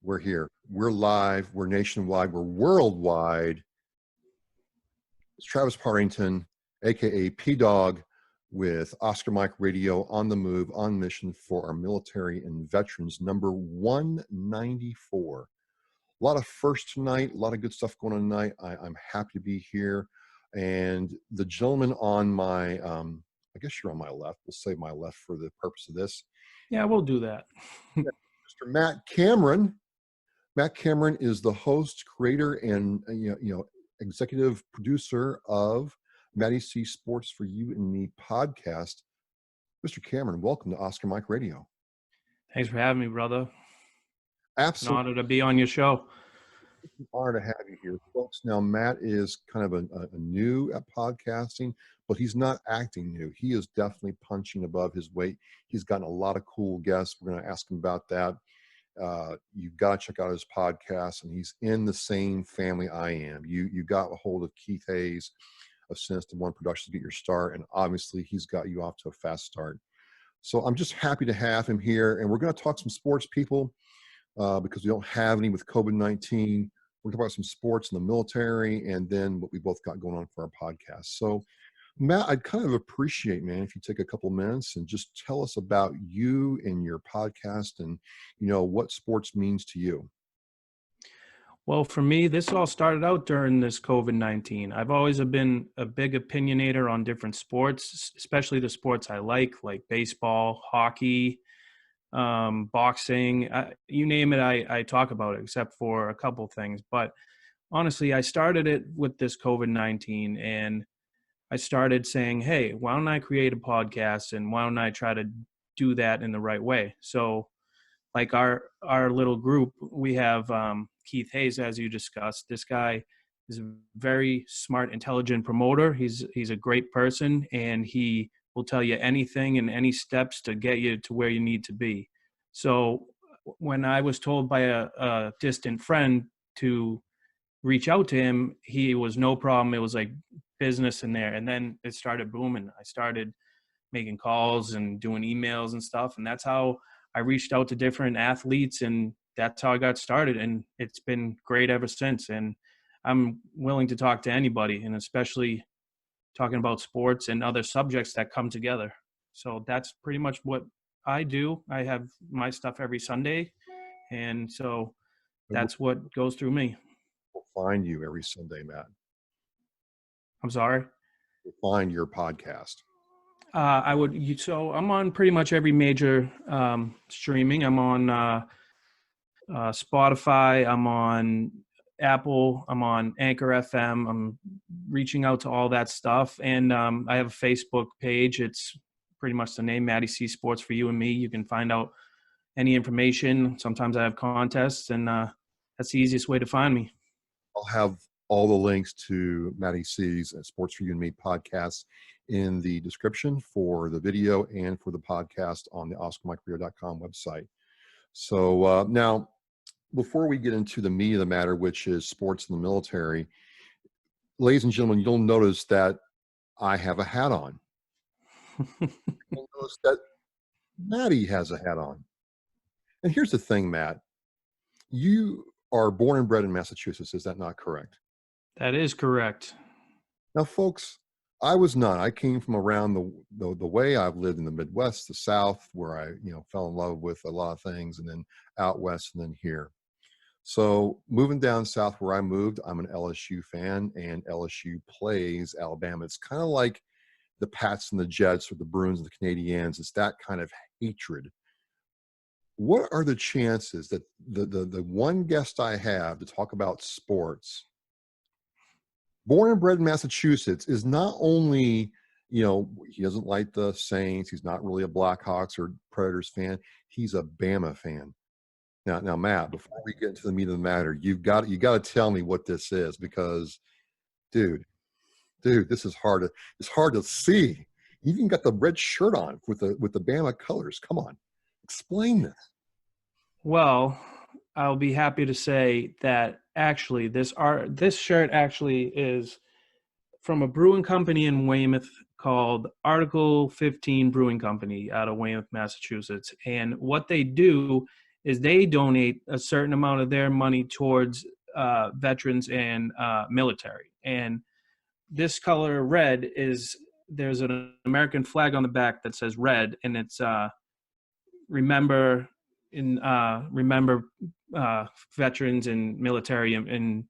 We're here. We're live. We're nationwide. We're worldwide. It's Travis Partington, aka P-Dog, with Oscar Mike Radio, on the move, on mission for our military and veterans, number 194. A lot of firsts tonight, a lot of good stuff going on tonight. I'm happy to be here. And the gentleman on my, I guess you're on my left. We'll say my left for the purpose of this. Yeah, we'll do that. Mr. Matt Cameron. Matt Cameron is the host, creator, and executive producer of Mattie C Sports for You and Me podcast. Mr. Cameron, welcome to Oscar Mike Radio. Thanks for having me, brother. Absolutely. An honor to be on your show. It's an honor to have you here, folks. Now, Matt is kind of a new at podcasting, but he's not acting new. He is definitely punching above his weight. He's gotten a lot of cool guests. We're going to ask him about that. You've got to check out his podcast, and he's in the same family I am. You got a hold of Keith Hayes of Sinister One Productions to get your start, and obviously he's got you off to a fast start. So I'm just happy to have him here, and we're going to talk some sports, people, because we don't have any with COVID-19. We're going to talk about some sports in the military, and then what we both got going on for our podcast. So Matt, I'd kind of appreciate, man, if you take a couple minutes and just tell us about you and your podcast and, what sports means to you. Well, for me, this all started out during this COVID-19. I've always been a big opinionator on different sports, especially the sports I like baseball, hockey, boxing, you name it, I talk about it, except for a couple things. But honestly, I started it with this COVID-19, and I started saying, hey, why don't I create a podcast, and why don't I try to do that in the right way? So like our little group, we have Keith Hayes, as you discussed. This guy is a very smart, intelligent promoter. He's a great person, and he will tell you anything and any steps to get you to where you need to be. So when I was told by a distant friend to reach out to him, he was no problem. It was like business in there. And then it started booming. I started making calls and doing emails and stuff. And that's how I reached out to different athletes, and that's how I got started. And it's been great ever since. And I'm willing to talk to anybody, and especially talking about sports and other subjects that come together. So that's pretty much what I do. I have my stuff every Sunday. And so that's what goes through me. We'll find you every Sunday, Matt. I'm sorry? We'll find your podcast. So I'm on pretty much every major streaming. I'm on Spotify. I'm on Apple. I'm on Anchor FM. I'm reaching out to all that stuff. And I have a Facebook page. It's pretty much the name, Mattie C Sports for You and Me. You can find out any information. Sometimes I have contests, and that's the easiest way to find me. I'll have all the links to Mattie C's Sports for You and Me podcast in the description for the video and for the podcast on the OscarMikeRio.com website. So now, before we get into the meat of the matter, which is sports in the military, ladies and gentlemen, you'll notice that I have a hat on. You'll notice that Mattie has a hat on. And here's the thing, Matt. You are born and bred in Massachusetts. Is that not correct? That is correct. Now, folks, I was not. I came from around the way. I've lived in the Midwest, the South, where I fell in love with a lot of things, and then out west, and then here. So moving down south where I moved, I'm an LSU fan, and LSU plays Alabama. It's kind of like the Pats and the Jets, or the Bruins and the Canadiens. It's that kind of hatred. What are the chances that the one guest I have to talk about sports, born and bred in Massachusetts, is not only, he doesn't like the Saints, he's not really a Blackhawks or Predators fan, he's a Bama fan. Now, Matt, before we get into the meat of the matter, you got to tell me what this is, because, dude, this is hard to see. You even got the red shirt on with the Bama colors. Come on, explain this. Well, I'll be happy to say that actually this shirt actually is from a brewing company in Weymouth called Article 15 Brewing Company out of Weymouth, Massachusetts. And what they do is they donate a certain amount of their money towards veterans and military. And this color red is, there's an American flag on the back that says red, and it's remember remember veterans and military and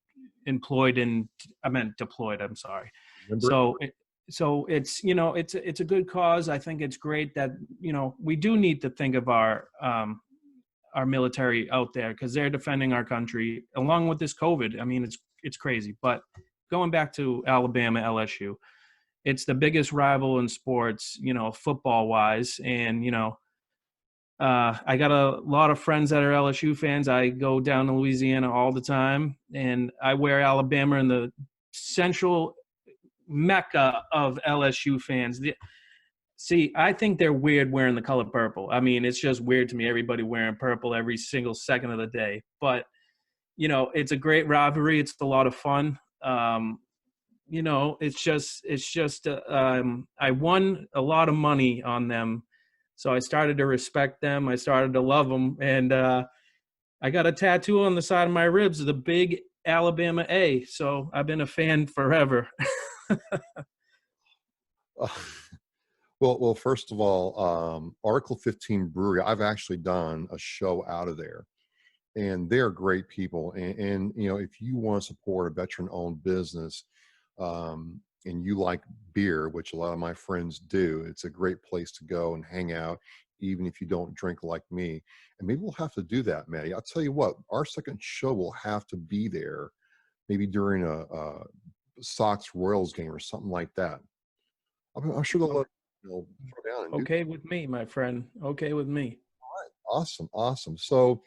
employed and I meant deployed. I'm sorry. Remember? So it's, you know, it's a good cause. I think it's great that, you know, we do need to think of our military out there, because they're defending our country along with this COVID. I mean, it's crazy. But going back to Alabama LSU, it's the biggest rival in sports, you know, football wise. And, you know, I got a lot of friends that are LSU fans. I go down to Louisiana all the time, and I wear Alabama in the central mecca of LSU fans. See, I think they're weird wearing the color purple. I mean, it's just weird to me, everybody wearing purple every single second of the day. But, you know, it's a great rivalry. It's a lot of fun. You know, it's just I won a lot of money on them. So I started to respect them. I started to love them. And I got a tattoo on the side of my ribs, the big Alabama A. So I've been a fan forever. Well, first of all, Article 15 Brewery, I've actually done a show out of there, and they're great people. And you know, if you want to support a veteran-owned business, and you like beer, which a lot of my friends do, it's a great place to go and hang out, even if you don't drink like me. And maybe we'll have to do that, Mattie. I'll tell you what, our second show will have to be there, maybe during a Sox Royals game or something like that. I'm sure they'll let throw down and do. Okay with me, my friend. Okay with me. Awesome, awesome. So,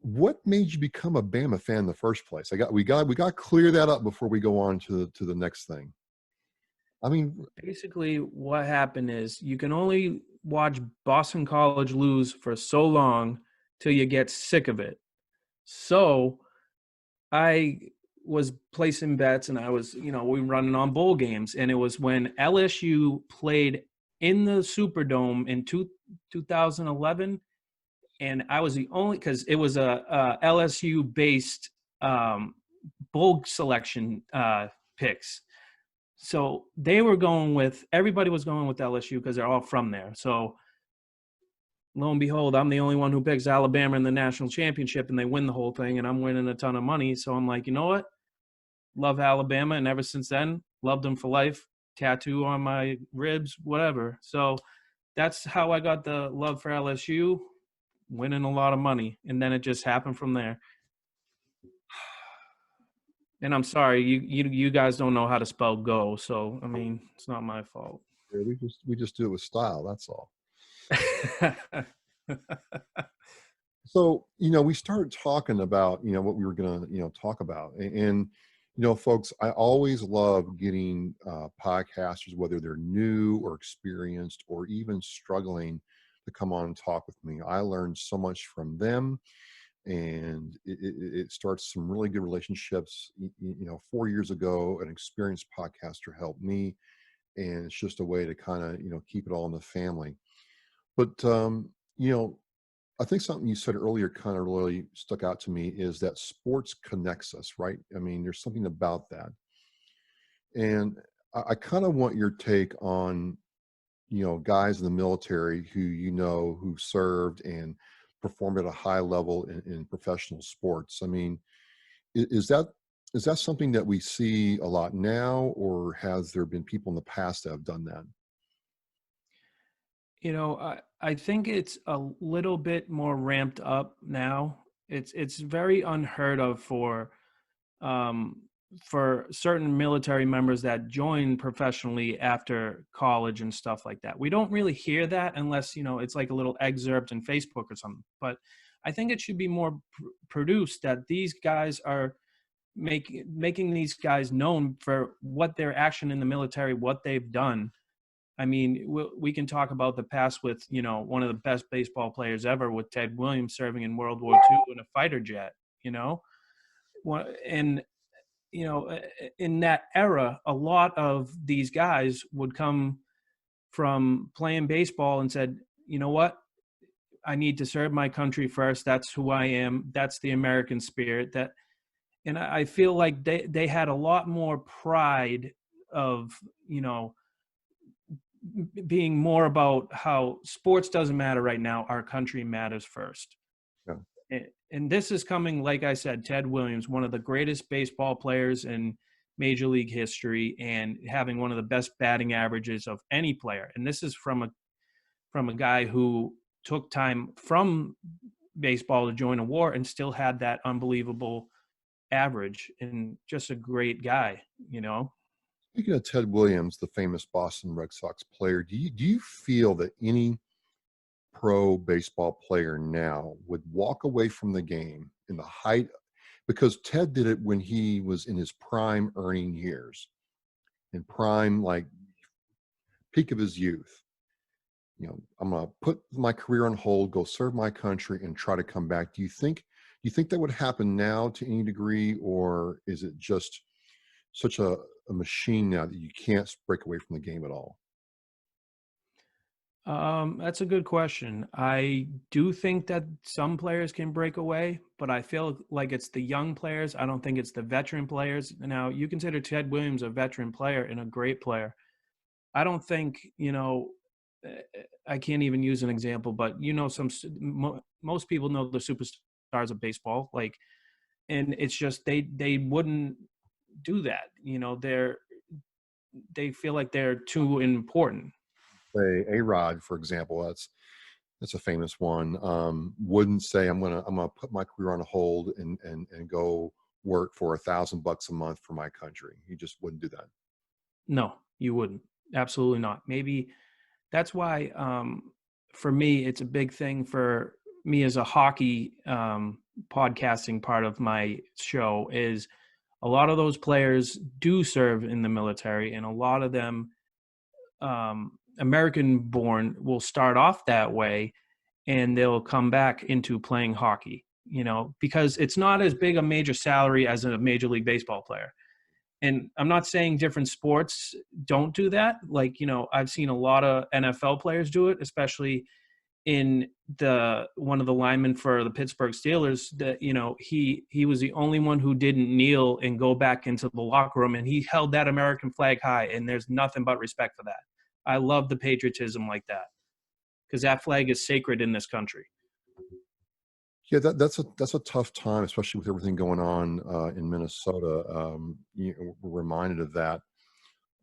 what made you become a Bama fan in the first place? We got to clear that up before we go on to the next thing. I mean, Basically, what happened is you can only watch Boston College lose for so long till you get sick of it. So I was placing bets, and I was, you know, we were running on bowl games, and it was when LSU played in the Superdome in 2011, and I was the only, because it was a LSU based bowl selection picks. So everybody was going with LSU because they're all from there. So lo and behold, I'm the only one who picks Alabama in the national championship, and they win the whole thing, and I'm winning a ton of money. So I'm like, you know what? Love Alabama, and ever since then, loved them for life. Tattoo on my ribs, whatever. So that's how I got the love for LSU, winning a lot of money, and then it just happened from there. And I'm sorry, you guys don't know how to spell go, so I mean, it's not my fault. we just do it with style. That's all. So, you know, we started talking about, you know, what we were going to, you know, talk about. And, you know, folks, I always love getting podcasters, whether they're new or experienced or even struggling, to come on and talk with me. I learned so much from them, and it starts some really good relationships. You know, 4 years ago, an experienced podcaster helped me, and it's just a way to kind of, you know, keep it all in the family. But, you know, I think something you said earlier kind of really stuck out to me, is that sports connects us, right? I mean, there's something about that. And I kind of want your take on, you know, guys in the military who, you know, who served and performed at a high level in professional sports. I mean, is that something that we see a lot now, or has there been people in the past that have done that? You know, I think it's a little bit more ramped up now. It's very unheard of for certain military members that join professionally after college and stuff like that. We don't really hear that unless, you know, it's like a little excerpt in Facebook or something. But I think it should be more produced, that these guys are making these guys known for what their action in the military, what they've done. I mean, we can talk about the past with, you know, one of the best baseball players ever, with Ted Williams serving in World War II in a fighter jet, you know. And, you know, in that era, a lot of these guys would come from playing baseball and said, you know what, I need to serve my country first. That's who I am. That's the American spirit. And I feel like they had a lot more pride of, you know, being more about how sports doesn't matter right now. Our country matters first. Yeah. And this is coming, like I said, Ted Williams, one of the greatest baseball players in Major League history, and having one of the best batting averages of any player. And this is from a guy who took time from baseball to join a war and still had that unbelievable average, and just a great guy, you know. Speaking of Ted Williams, the famous Boston Red Sox player, do you feel that any pro baseball player now would walk away from the game in the height, because Ted did it when he was in his prime earning years, in prime, like peak of his youth. I'm going to put my career on hold, go serve my country, and try to come back. Do you think that would happen now to any degree, or is it just such a machine now that you can't break away from the game at all? That's a good question. I do think that some players can break away, but I feel like it's the young players. I don't think it's the veteran players. Now, you consider Ted Williams a veteran player and a great player. I don't think, I can't even use an example, but most people know the superstars of baseball, like, and it's just they wouldn't do that. They feel like they're too important. Say A-Rod, for example, that's a famous one. Wouldn't say I'm gonna put my career on hold and go work for $1,000 a month for my country. He just wouldn't do that. No, you wouldn't. Absolutely not. Maybe that's why, for me, it's a big thing for me as a hockey podcasting part of my show is a lot of those players do serve in the military, and a lot of them, American born, will start off that way, and they'll come back into playing hockey, because it's not as big a major salary as a Major League Baseball player. And I'm not saying different sports don't do that. Like, I've seen a lot of NFL players do it, especially in one of the linemen for the Pittsburgh Steelers, that, he was the only one who didn't kneel and go back into the locker room, and he held that American flag high, and there's nothing but respect for that. I love the patriotism like that, because that flag is sacred in this country. Yeah, that's a tough time, especially with everything going on in Minnesota. We're reminded of that,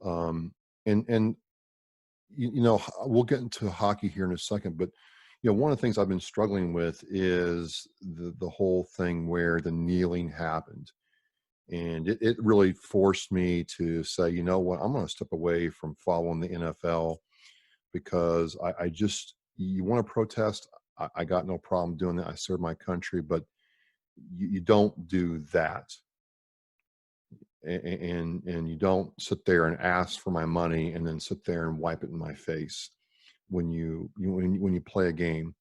and we'll get into hockey here in a second. But one of the things I've been struggling with is the whole thing where the kneeling happened, and it really forced me to say, you know what, I'm going to step away from following the NFL, because I just, you want to protest. I got no problem doing that. I serve my country, but you don't do that. And you don't sit there and ask for my money and then sit there and wipe it in my face when you play a game.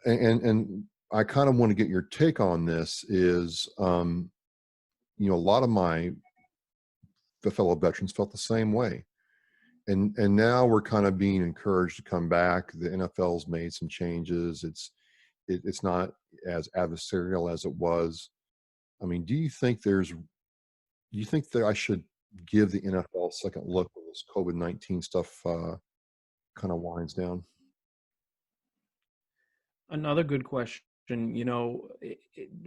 And I kind of want to get your take on this is, a lot of the fellow veterans felt the same way. And now we're kind of being encouraged to come back. The NFL's made some changes. It's not as adversarial as it was. I mean, do you think that I should give the NFL a second look when this COVID-19 stuff kind of winds down? Another good question.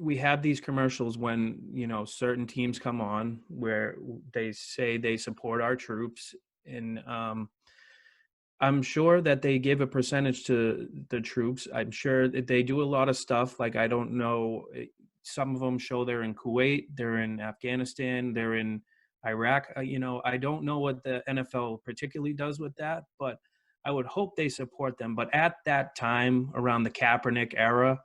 We have these commercials when, certain teams come on where they say they support our troops. And I'm sure that they give a percentage to the troops. I'm sure that they do a lot of stuff. Like, I don't know, some of them show they're in Kuwait, they're in Afghanistan, they're in Iraq. I don't know what the NFL particularly does with that, but I would hope they support them. But at that time, around the Kaepernick era,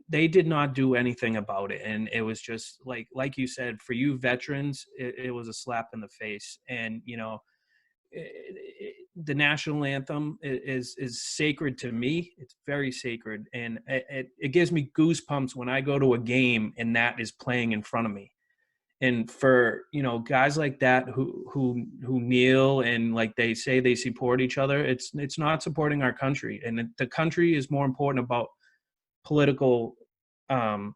they did not do anything about it. And it was just like you said, for you veterans, it was a slap in the face. And, the national anthem is sacred to me. It's very sacred, and it gives me goosebumps when I go to a game and that is playing in front of me. And for, guys like that who kneel and like they say they support each other, it's not supporting our country. And the country is more important about political um,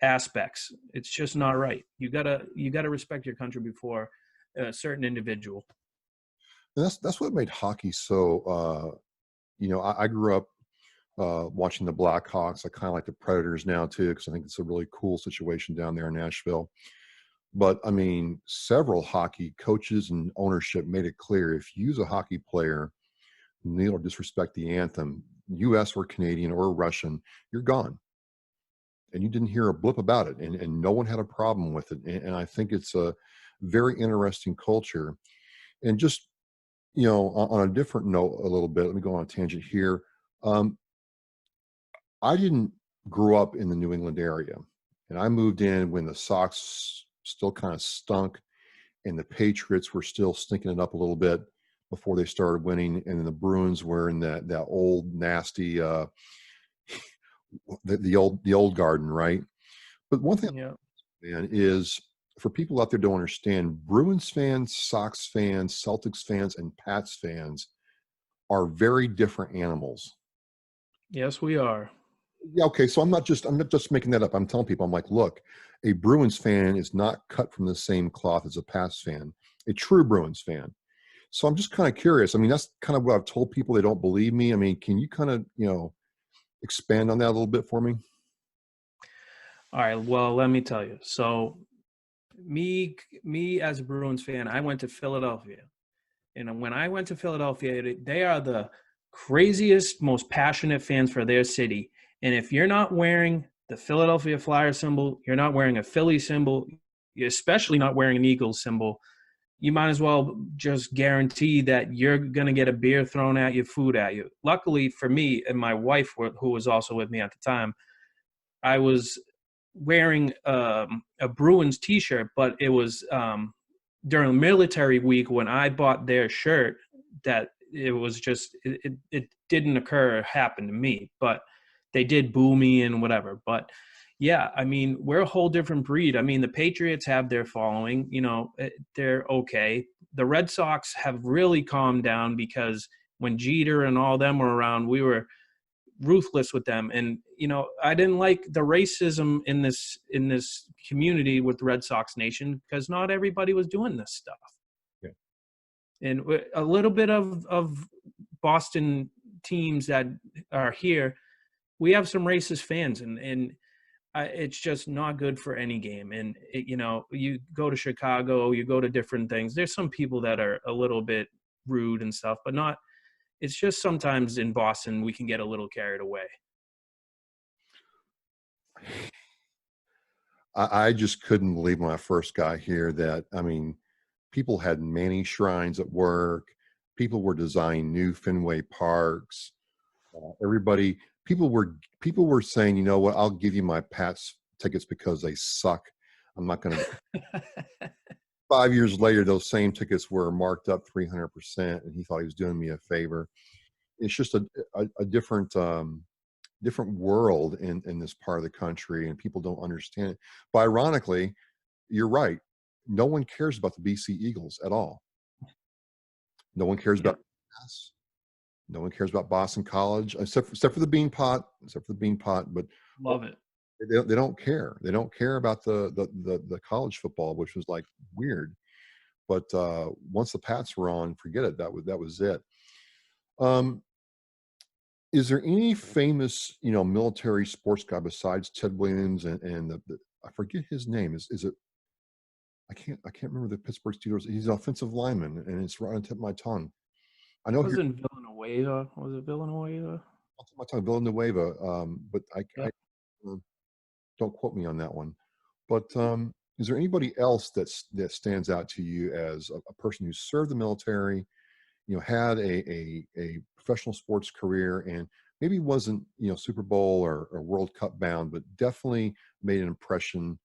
aspects. It's just not right. You gotta respect your country before a certain individual. And that's what made hockey so. I grew up watching the Blackhawks. I kind of like the Predators now too, because I think it's a really cool situation down there in Nashville. But I mean, several hockey coaches and ownership made it clear if you, as a hockey player, kneel or disrespect the anthem, U.S. or Canadian or Russian, you're gone. And you didn't hear a blip about it, and no one had a problem with it. And I think it's a very interesting culture. And just on a different note, a little bit. Let me go on a tangent here. Um, I didn't grow up in the New England area, and I moved in when the Sox still kind of stunk, and the Patriots were still stinking it up a little bit before they started winning, and then the Bruins were in that old nasty the old garden, right? But one thing, Yeah. man, is for people out there don't understand, Bruins fans, Sox fans, Celtics fans, and Pats fans are very different animals. Yes, we are. Yeah, okay. So I'm not just making that up. I'm telling people, I'm like, look, a Bruins fan is not cut from the same cloth as a Pats fan, a true Bruins fan. So I'm just kind of curious. I mean, that's kind of what I've told people. They don't believe me. I mean, can you kind of, expand on that a little bit for me? All right. Well, let me tell you. So me as a Bruins fan, I went to Philadelphia. And when I went to Philadelphia, they are the craziest, most passionate fans for their city. And if you're not wearing the Philadelphia Flyer symbol, you're not wearing a Philly symbol, you're especially not wearing an Eagles symbol, you might as well just guarantee that you're going to get a beer thrown at you, food at you. Luckily for me and my wife, who was also with me at the time, I was wearing a Bruins T-shirt, but it was during military week when I bought their shirt that it was just it didn't happen to me, but they did boo me and whatever. But yeah, I mean, we're a whole different breed. I mean, the Patriots have their following, they're okay. The Red Sox have really calmed down because when Jeter and all them were around, we were ruthless with them. And I didn't like the racism in this community with the Red Sox Nation because not everybody was doing this stuff. Yeah. And a little bit of Boston teams that are here, we have some racist fans, and it's just not good for any game. And you go to Chicago, you go to different things, there's some people that are a little bit rude and stuff, but not. It's just sometimes in Boston we can get a little carried away. I just couldn't believe when I first got here that, I mean, people had many shrines at work. People were designing new Fenway parks. Everybody, people were saying, you know what, I'll give you my Pats tickets because they suck. I'm not going to. 5 years later, those same tickets were marked up 300%, and he thought he was doing me a favor. It's just a different world in this part of the country, and people don't understand it. But ironically, you're right. No one cares about the BC Eagles at all. No one cares Yep. about us. No one cares about Boston College, except for the Bean Pot, But Love it. they don't care. They don't care about the college football, which was like weird. But once the Pats were on, forget it. That was it. Um, is there any famous, military sports guy besides Ted Williams and the I forget his name. Is it? I can't remember the Pittsburgh Steelers. He's an offensive lineman, and it's right on the tip of my tongue. I know here Wasn't Villanueva? Was it Villanueva? on the tip of my tongue, Villanueva, but I Yep. don't quote me on that one. But is there anybody else that stands out to you as a person who served the military, had a professional sports career, and maybe wasn't, Super Bowl or World Cup bound, but definitely made an impression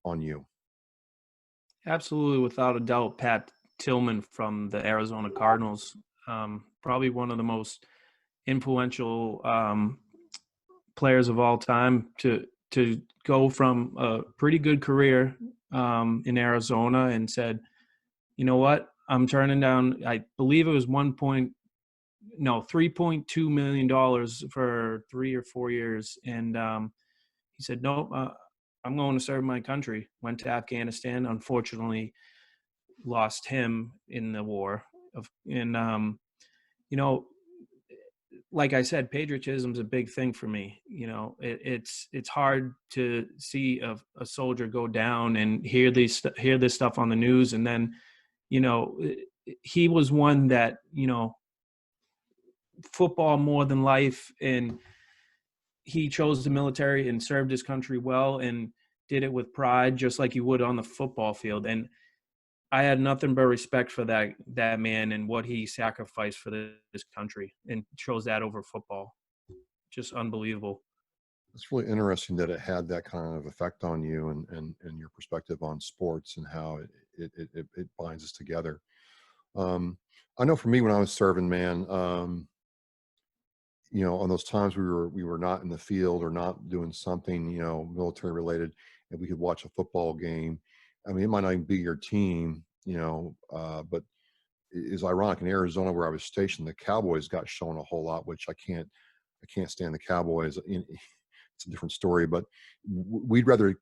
on you? Absolutely, without a doubt, Pat Tillman from the Arizona Cardinals. Probably one of the most influential players of all time to go from a pretty good career in Arizona and said, you know what, I'm turning down, I believe it was $3.2 million for 3 or 4 years. And he said, no, I'm going to serve my country. Went to Afghanistan, unfortunately lost him in the war. And, you know, like I said, patriotism is a big thing for me. You know, it's hard to see a soldier go down and hear this stuff on the news. And then, you know, he was one that, you know, football more than life, and he chose the military and served his country well and did it with pride, just like you would on the football field. And I had nothing but respect for that man and what he sacrificed for this country, and chose that over football. Just unbelievable. It's really interesting that it had that kind of effect on you, and your perspective on sports and how it binds us together. Um, I know for me, when I was serving, man, on those times we were not in the field or not doing something, military related, and we could watch a football game. I mean, it might not even be your team, but it's ironic. In Arizona, where I was stationed, the Cowboys got shown a whole lot, which I can't stand the Cowboys. It's a different story, but we'd rather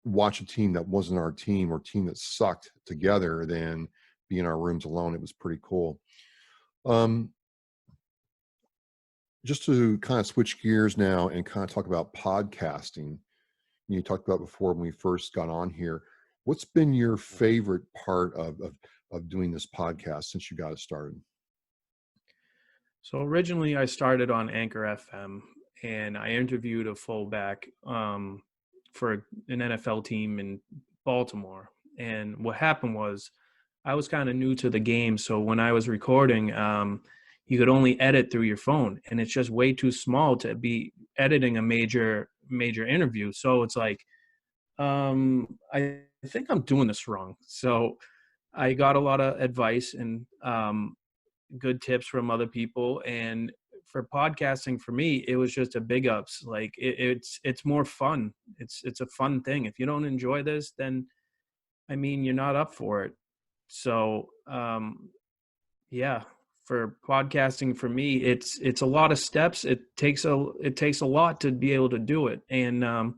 watch a team that wasn't our team or team that sucked together than be in our rooms alone. It was pretty cool. Um, just to kind of switch gears now and kind of talk about podcasting. You talked about before when we first got on here. What's been your favorite part of doing this podcast since you got it started? So originally I started on Anchor FM, and I interviewed a fullback for an NFL team in Baltimore. And what happened was I was kind of new to the game. So when I was recording, you could only edit through your phone, and it's just way too small to be editing a major interview. So it's like, I think I'm doing this wrong. So I got a lot of advice and good tips from other people. And for podcasting, for me, it was just a big ups. Like it's more fun. It's a fun thing. If you don't enjoy this, then I mean, you're not up for it. So yeah, for podcasting, for me, it's a lot of steps. It takes a lot to be able to do it. And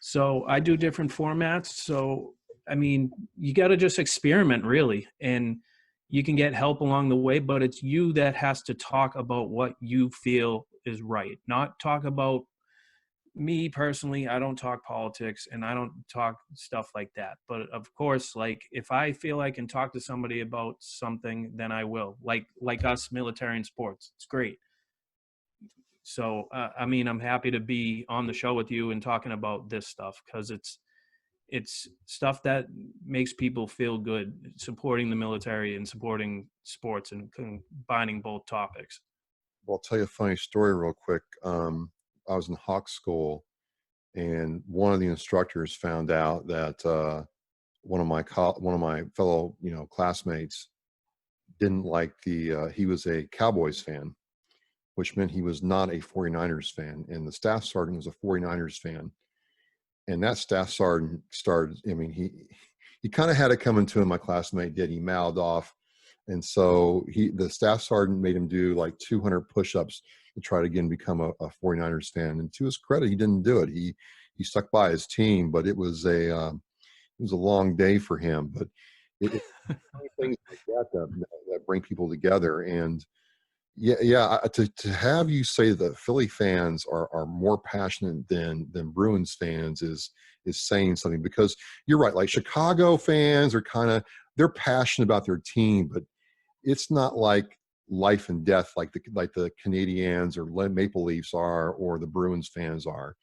so I do different formats. So I mean, you got to just experiment, really, and you can get help along the way, but it's you that has to talk about what you feel is right, not talk about me personally. I don't talk politics and I don't talk stuff like that. But of course, like if I feel I can talk to somebody about something, then I will. Like us military and sports, it's great. So I mean, I'm happy to be on the show with you and talking about this stuff, because it's stuff that makes people feel good, supporting the military and supporting sports and combining both topics. Well, I'll tell you a funny story real quick. I was in Hawk School, and one of the instructors found out that one of my fellow classmates didn't like he was a Cowboys fan, which meant he was not a 49ers fan, and the staff sergeant was a 49ers fan. And that staff sergeant started, I mean, he kind of had it coming to him. My classmate did. He mouthed off. And so the staff sergeant made him do like 200 push-ups to try to again become a 49ers fan. And to his credit, he didn't do it. He stuck by his team, but it was a long day for him. But it things like that bring people together. And yeah. To have you say that Philly fans are more passionate than Bruins fans is saying something, because you're right. Like Chicago fans are they're passionate about their team, but it's not like life and death like the Canadians or Maple Leafs are, or the Bruins fans are.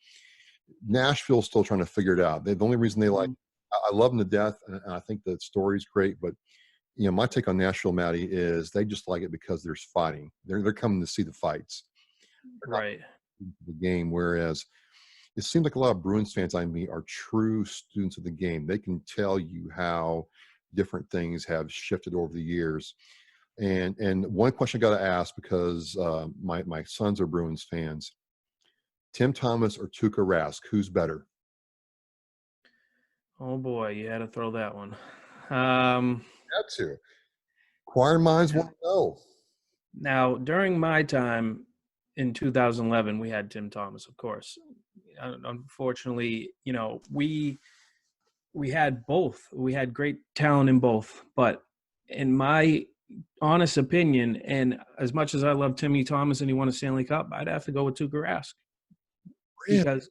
Nashville's still trying to figure it out. The only reason they like, I love them to death, and I think the story's great, but my take on Nashville, Mattie, is they just like it because there's fighting. They're coming to see the fights. They're not Right. the game. Whereas it seems like a lot of Bruins fans I meet are true students of the game. They can tell you how different things have shifted over the years. And one question I got to ask, because my sons are Bruins fans: Tim Thomas or Tuukka Rask, who's better? Oh boy, you had to throw that one. Um, Had to. Inquiring minds yeah. want to know. Now, during my time in 2011, we had Tim Thomas, of course. Unfortunately, we had both. We had great talent in both, but in my honest opinion, and as much as I love Timmy Thomas and he won a Stanley Cup, I'd have to go with Tuukka Rask Really?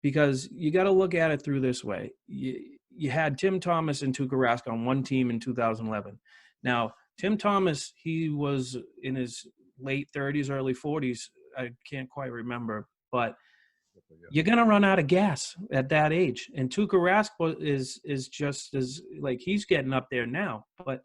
because you got to look at it through this way. You had Tim Thomas and Tuukka Rask on one team in 2011. Now, Tim Thomas, he was in his late 30s, early 40s. I can't quite remember, but you're gonna run out of gas at that age. And Tuukka Rask is just as like he's getting up there now. But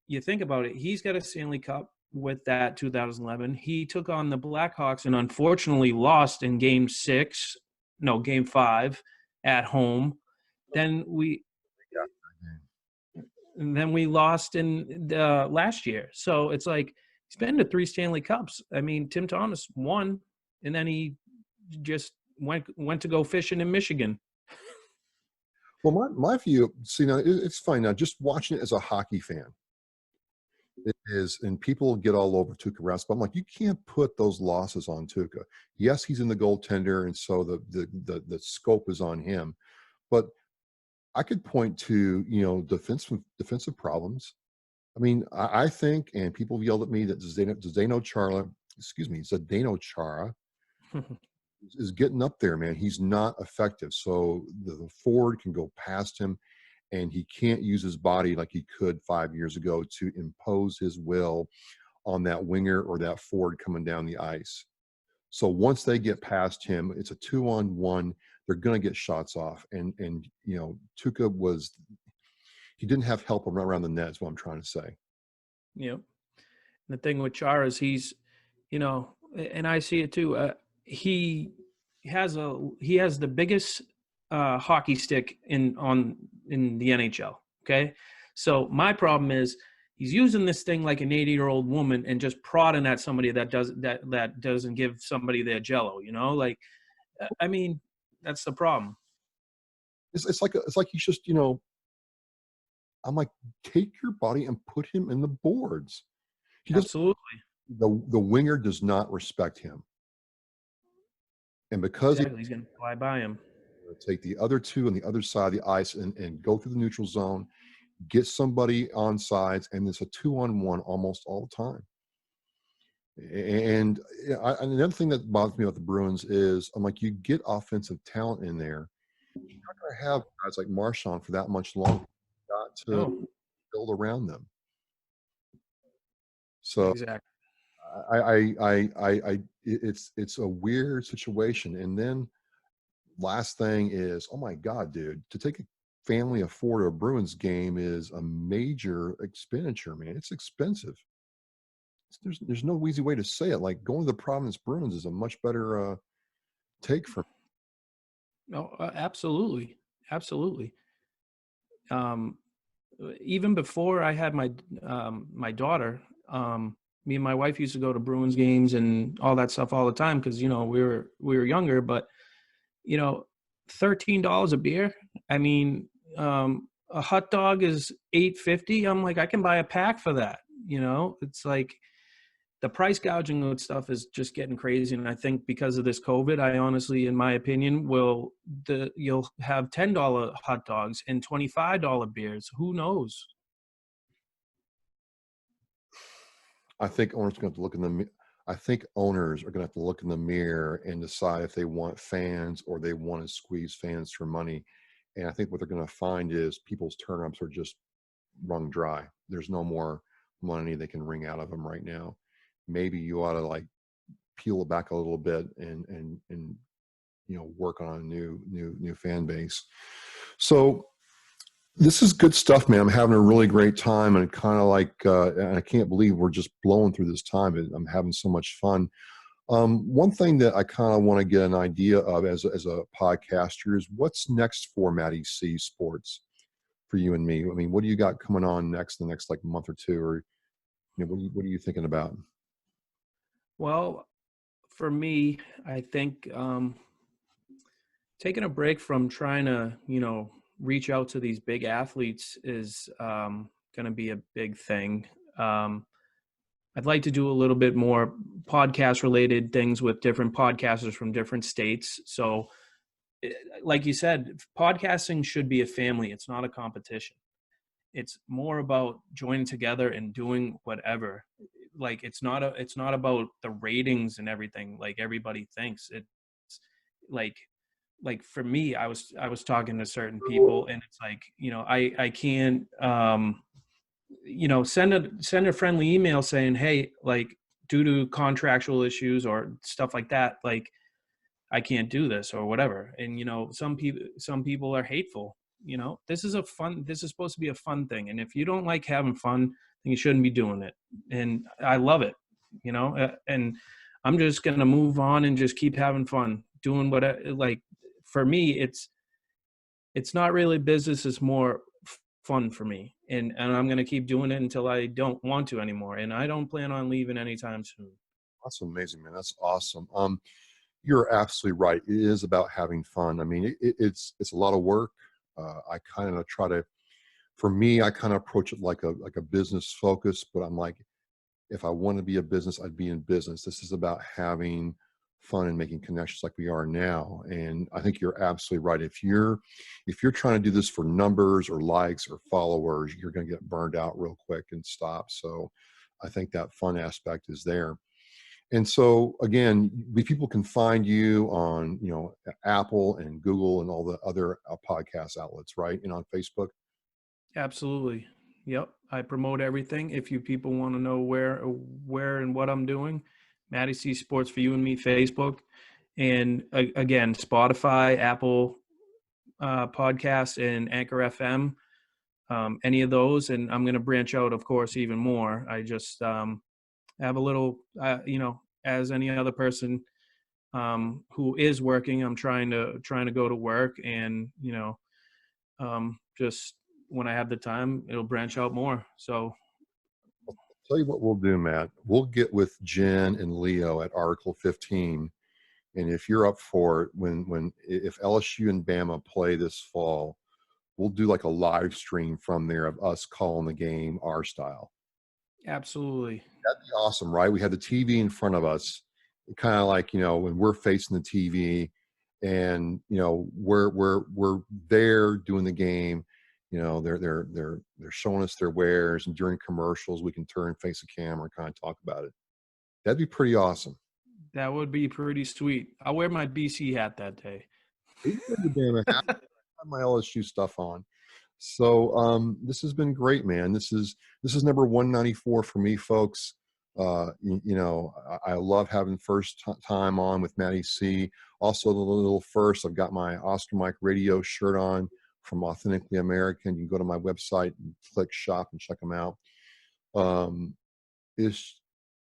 you think about it, he's got a Stanley Cup with that 2011. He took on the Blackhawks and unfortunately lost in Game 5 at home. Then we lost in the last year. So it's like he's been to 3 Stanley Cups. I mean, Tim Thomas won, and then he just went to go fishing in Michigan. Well, my view, see, now it's fine. Now, just watching it as a hockey fan, it is, and people get all over Tuukka Rask, but I'm like, you can't put those losses on Tuukka. Yes, he's in the goaltender, and so the scope is on him. But I could point to defensive problems. I mean, I think, and people have yelled at me that Zdeno Chara is getting up there, man. He's not effective. So the forward can go past him, and he can't use his body like he could 5 years ago to impose his will on that winger or that forward coming down the ice. So once they get past him, it's a 2-on-1. They're going to get shots off. And Tuca he didn't have help around the net is what I'm trying to say. You know, the thing with Char is and I see it too. He he has the biggest hockey stick in the NHL. Okay, so my problem is he's using this thing like an 80-year-old woman and just prodding at somebody that doesn't give somebody their jello. Like I mean, that's the problem. It's like he's just I'm like, take your body and put him in the boards. He doesn't. Absolutely, The winger does not respect him, and because he exactly. He's going to fly by him. take the other two on the other side of the ice and go through the neutral zone, get somebody on sides, and it's a 2-on-1 almost all the time. And another thing that bothers me about the Bruins is I'm like, you get offensive talent in there. You're not going to have guys like Marchand for that much longer. You've got to No, build around them. So exactly. it's a weird situation. And then last thing is, oh my God, dude, to take a family of 4 to a Bruins game is a major expenditure, man. It's expensive. There's no easy way to say it. Like going to the Providence Bruins is a much better take for No, absolutely, absolutely. Um, Even before I had my daughter, me and my wife used to go to Bruins games and all that stuff all the time because we were younger. But $13 a beer. I mean, a hot dog is $8.50. I'm like, I can buy a pack for that. It's like the price gouging with stuff is just getting crazy. And I think because of this COVID, I honestly, in my opinion, you'll have $10 hot dogs and $25 beers. Who knows? I think owners are going to have to look in the. I think owners are going to have to look in the mirror and decide if they want fans or they want to squeeze fans for money. And I think what they're going to find is people's turnips are just wrung dry. There's no more money they can wring out of them right now. Maybe you ought to like peel it back a little bit and work on a new fan base. So this is good stuff, man. I'm having a really great time, and kind of like, and I can't believe we're just blowing through this time. I'm having so much fun. One thing that I kind of want to get an idea of as a podcaster is what's next for Mattie C Sports for you and me. I mean, what do you got coming on next, the next like month or two, or what are you thinking about? Well, for me, I think taking a break from trying to, reach out to these big athletes is going to be a big thing. I'd like to do a little bit more podcast related things with different podcasters from different states. So, like you said, podcasting should be a family. It's not a competition. It's more about joining together and doing whatever. Like it's not about the ratings and everything like everybody thinks. It's like for me, I was talking to certain people, and it's like, I can't send a friendly email saying, hey, like, due to contractual issues or stuff like that, like, I can't do this or whatever. And some people are hateful. This is supposed to be a fun thing, and if you don't like having fun, then you shouldn't be doing it. And I love it. And I'm just gonna move on and just keep having fun doing what like, for me, it's not really business, it's more fun for me, and I'm going to keep doing it until I don't want to anymore, and I don't plan on leaving anytime soon. That's amazing, man. That's awesome. You're absolutely right. It is about having fun. I mean, it's a lot of work. I kind of try to, for me, I kind of approach it like a business focus. But I'm like, if I want to be a business, I'd be in business. This is about having fun and making connections like we are now. And I think you're absolutely right. If you're trying to do this for numbers or likes or followers, you're going to get burned out real quick and stop. So I think that fun aspect is there. And so again, people can find you on, Apple and Google and all the other podcast outlets, right? And on Facebook. Absolutely. Yep. I promote everything. If you people want to know where and what I'm doing, Mattie C Sports for You and Me Facebook, and again, Spotify, Apple Podcasts, and Anchor FM. Any of those, and I'm going to branch out, of course, even more. I just have a little, as any other person who is working, I'm trying to go to work, and just when I have the time, it'll branch out more. So, Tell you what we'll do, Matt. We'll get with Jen and Leo at Article 15. And if you're up for it, if LSU and Bama play this fall, we'll do like a live stream from there of us calling the game our style. absolutely. That'd be awesome, right? We have the TV in front of us, kind of like, when we're facing the TV, and we're there doing the game. They're showing us their wares, and during commercials we can turn, face the camera, and kind of talk about it. That'd be pretty awesome. That would be pretty sweet. I'll wear my BC hat that day. You can wear your Bama hat. I have my LSU stuff on. So this has been great, man. This is number 194 for me, folks. I love having first time on with Mattie C. Also, the little first, I've got my Oscar Mike Radio shirt on from Authentically American. You can go to my website and click shop and check them out.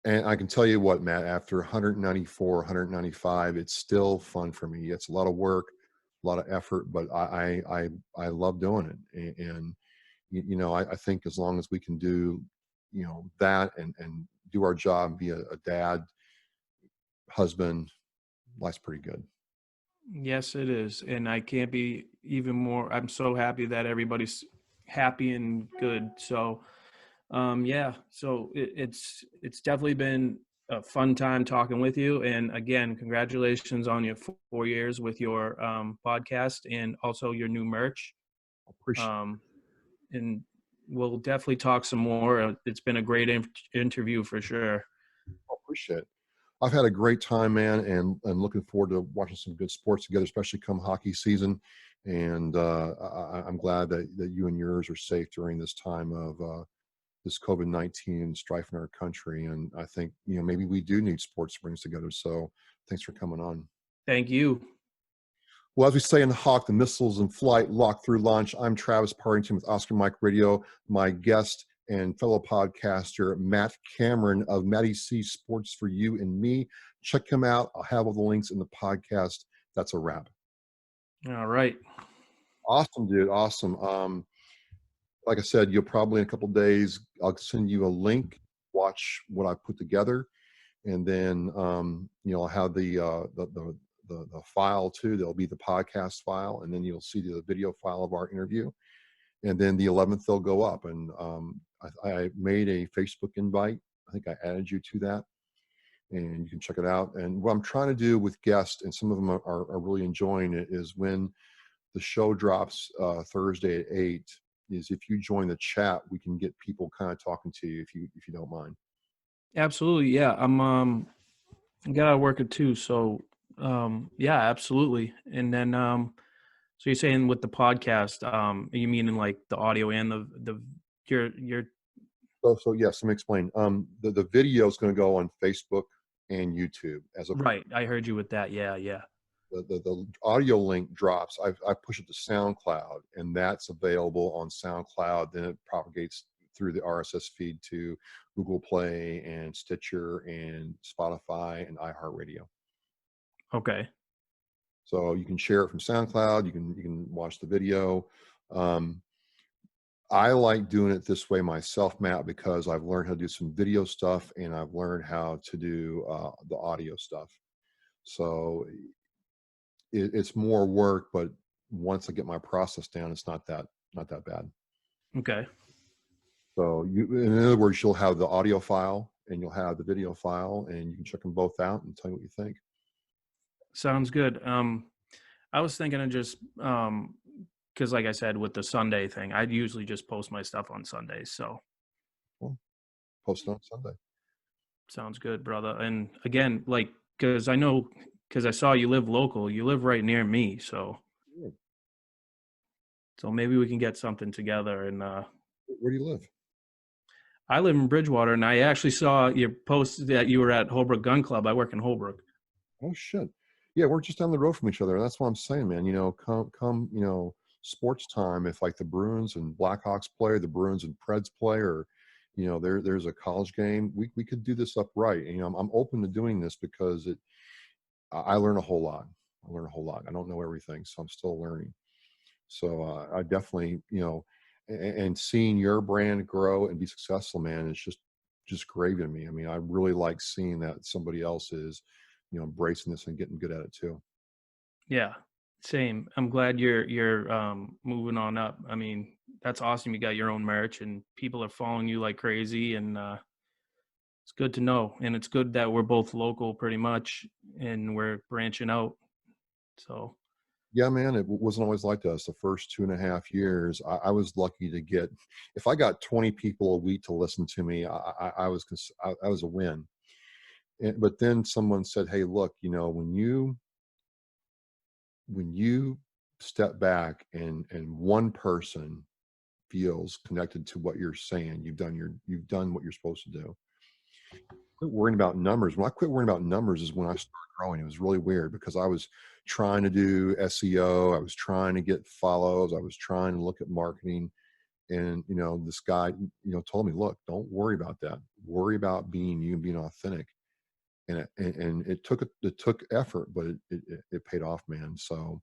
And I can tell you what, Matt, after 194, 195, it's still fun for me. It's a lot of work, a lot of effort, but I love doing it. And I think as long as we can do, that and do our job, be a dad, husband, life's pretty good. Yes, it is. And I can't be even more. I'm so happy that everybody's happy and good. So, yeah, so it's definitely been a fun time talking with you. And again, congratulations on your 4 years with your podcast, and also your new merch. Appreciate And we'll definitely talk some more. It's been a great interview for sure. appreciate it. I've had a great time, man, and looking forward to watching some good sports together, especially come hockey season. And I'm glad that you and yours are safe during this time of this COVID-19 strife in our country. And I think, maybe we do need sports to bring us together. So thanks for coming on. Thank you. Well, as we say in Hawk, the missiles in flight, locked through launch. I'm Travis Partington with Oscar Mike Radio. My guest and fellow podcaster, Matt Cameron of Mattie C Sports for You and Me. Check him out. I'll have all the links in the podcast. That's a wrap. All right. Awesome, dude. Awesome. Like I said, you'll probably in a couple of days, I'll send you a link, watch what I put together. And then, I'll have the the file too. There'll be the podcast file, and then you'll see the video file of our interview. And then the 11th they'll go up. And I made a Facebook invite. I think I added you to that, and you can check it out. And what I'm trying to do with guests, and some of them are really enjoying it, is when the show drops Thursday at 8, is if you join the chat, we can get people kind of talking to you if you don't mind. Absolutely. Yeah. I gotta work it too. So, yeah, absolutely. And then, so you're saying with the podcast, you mean in like the audio and your So yes, let me explain. The video is going to go on Facebook and YouTube as a right. I heard you with that. Yeah. Yeah. the audio link drops. I push it to SoundCloud, and that's available on SoundCloud. Then it propagates through the RSS feed to Google Play and Stitcher and Spotify and iHeartRadio. Okay. So you can share it from SoundCloud. You can watch the video. I like doing it this way myself, Matt, because I've learned how to do some video stuff, and I've learned how to do the audio stuff. So it's more work, but once I get my process down, it's not that bad. Okay. So in other words, you'll have the audio file and you'll have the video file, and you can check them both out and tell me what you think. Sounds good. I was thinking of just, because like I said, with the Sunday thing, I'd usually just post my stuff on Sundays. So Well, post it on Sunday. sounds good, brother. And again, like, because I saw you live local, you live right near me. So, Yeah. so maybe we can get something together. And Where do you live? I live in Bridgewater, and I actually saw your post that you were at Holbrook Gun Club. I work in Holbrook. Oh shit. Yeah, we're just down the road from each other. That's what I'm saying, man. Come, sports time. If like the Bruins and Blackhawks play, or the Bruins and Preds play, or there's a college game, we could do this up right. And, I'm open to doing this because I learn a whole lot. I don't know everything, so I'm still learning. So I definitely, and seeing your brand grow and be successful, man, it's just gravy to me. I mean, I really like seeing that somebody else is, embracing this and getting good at it too. Yeah, same. I'm glad you're moving on up. I mean, that's awesome. You got your own merch, and people are following you like crazy, and it's good to know. And it's good that we're both local, pretty much, and we're branching out. So Yeah, man, it wasn't always like us. The first 2.5 years, I was lucky to get, if I got 20 people a week to listen to me, I was a win. But then someone said, "Hey, look, when you step back and one person feels connected to what you're saying, you've done what you're supposed to do. Quit worrying about numbers." When I quit worrying about numbers is when I started growing. It was really weird because I was trying to do SEO, I was trying to get follows, I was trying to look at marketing, and this guy told me, "Look, don't worry about that. Worry about being you and being authentic." And it took effort, but it paid off, man. So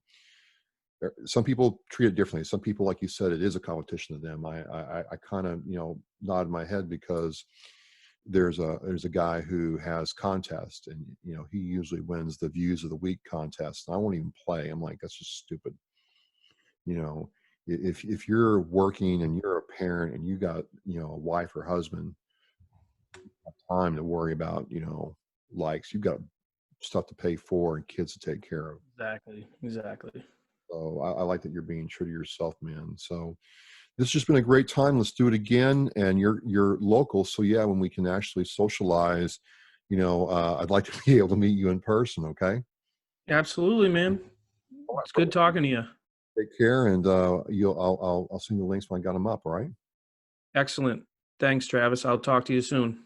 some people treat it differently. Some people, like you said, it is a competition to them. I kind of nod my head because there's a guy who has contests, and he usually wins the views of the week contest. And I won't even play. I'm like, that's just stupid. You know, if you're working and you're a parent and you got a wife or husband, time to worry about likes. You've got stuff to pay for and kids to take care of. exactly. So I like that you're being true to yourself, man. So this has just been a great time. Let's do it again. And you're local, so yeah, when we can actually socialize, I'd like to be able to meet you in person. Okay. Absolutely, man. All right, It's good brother. talking to you. Take care, and I'll send you the links when I got them up. All right. Excellent. Thanks, Travis. I'll talk to you soon.